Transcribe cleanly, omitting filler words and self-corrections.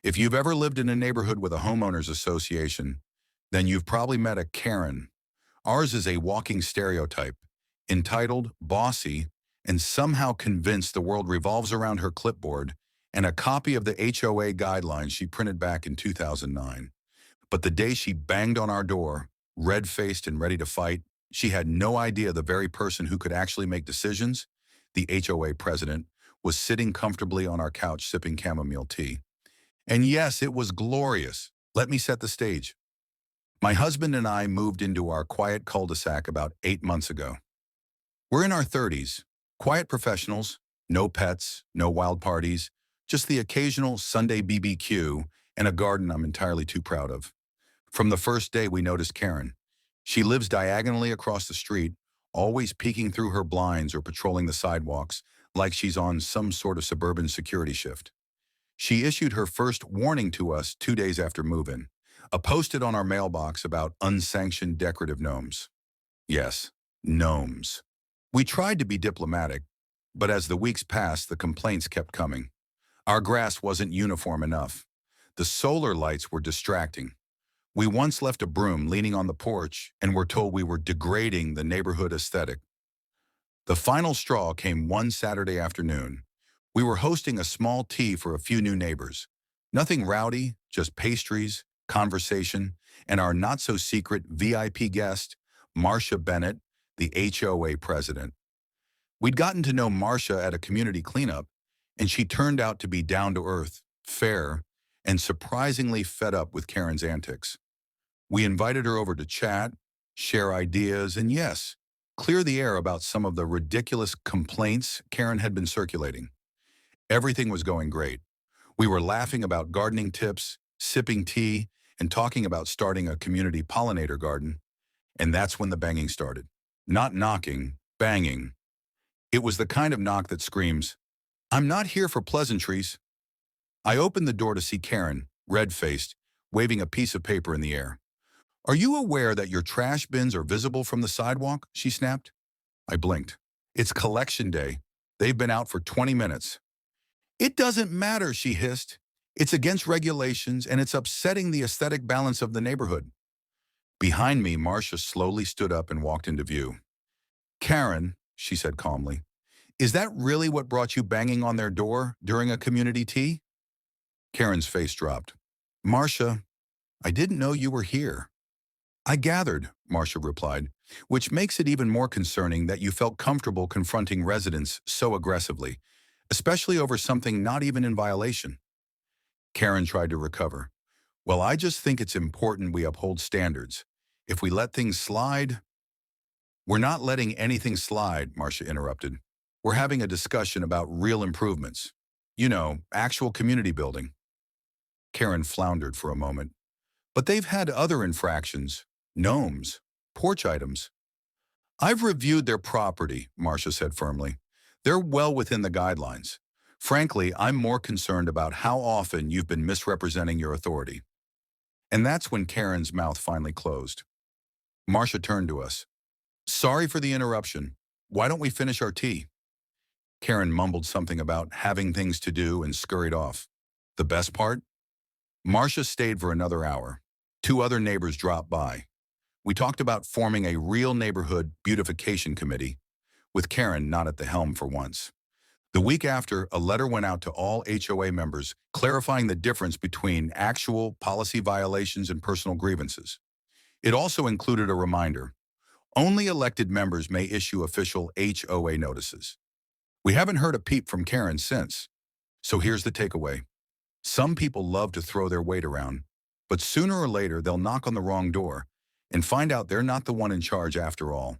If you've ever lived in a neighborhood with a homeowners association, then you've probably met a Karen. Ours is a walking stereotype, entitled, bossy, and somehow convinced the world revolves around her clipboard and a copy of the HOA guidelines she printed back in 2009. But the day she banged on our door, red-faced and ready to fight, she had no idea the very person who could actually make decisions, the HOA president, was sitting comfortably on our couch sipping chamomile tea. And yes, it was glorious. Let me set the stage. My husband and I moved into our quiet cul-de-sac about 8 months ago. We're in our 30s, quiet professionals, no pets, no wild parties, just the occasional Sunday BBQ and a garden I'm entirely too proud of. From the first day we noticed Karen. She lives diagonally across the street, always peeking through her blinds or patrolling the sidewalks like she's on some sort of suburban security shift. She issued her first warning to us 2 days after move-in, a post-it on our mailbox about unsanctioned decorative gnomes. Yes, gnomes. We tried to be diplomatic, but as the weeks passed, the complaints kept coming. Our grass wasn't uniform enough. The solar lights were distracting. We once left a broom leaning on the porch and were told we were degrading the neighborhood aesthetic. The final straw came one Saturday afternoon. We were hosting a small tea for a few new neighbors. Nothing rowdy, just pastries, conversation, and our not-so-secret VIP guest, Marcia Bennett, the HOA president. We'd gotten to know Marcia at a community cleanup, and she turned out to be down-to-earth, fair, and surprisingly fed up with Karen's antics. We invited her over to chat, share ideas, and yes, clear the air about some of the ridiculous complaints Karen had been circulating. Everything was going great. We were laughing about gardening tips, sipping tea, and talking about starting a community pollinator garden. And that's when the banging started. Not knocking, banging. It was the kind of knock that screams, "I'm not here for pleasantries." I opened the door to see Karen, red-faced, waving a piece of paper in the air. "Are you aware that your trash bins are visible from the sidewalk?" she snapped. I blinked. "It's collection day. They've been out for 20 minutes. "It doesn't matter," she hissed. "It's against regulations, and it's upsetting the aesthetic balance of the neighborhood." Behind me, Marcia slowly stood up and walked into view. "Karen," she said calmly, "is that really what brought you banging on their door during a community tea?" Karen's face dropped. "Marcia, I didn't know you were here." "I gathered," Marcia replied, "which makes it even more concerning that you felt comfortable confronting residents so aggressively, especially over something not even in violation." Karen tried to recover. "Well, I just think it's important we uphold standards. If we let things slide—" "We're not letting anything slide," Marcia interrupted. "We're having a discussion about real improvements. You know, actual community building." Karen floundered for a moment. "But they've had other infractions. Gnomes. Porch items." "I've reviewed their property," Marcia said firmly. "They're well within the guidelines. Frankly, I'm more concerned about how often you've been misrepresenting your authority." And that's when Karen's mouth finally closed. Marcia turned to us. "Sorry for the interruption. Why don't we finish our tea?" Karen mumbled something about having things to do and scurried off. The best part? Marcia stayed for another hour. 2 other neighbors dropped by. We talked about forming a real neighborhood beautification committee, with Karen not at the helm for once. The week after, a letter went out to all HOA members clarifying the difference between actual policy violations and personal grievances. It also included a reminder: only elected members may issue official HOA notices. We haven't heard a peep from Karen since. So here's the takeaway. Some people love to throw their weight around, but sooner or later they'll knock on the wrong door and find out they're not the one in charge after all.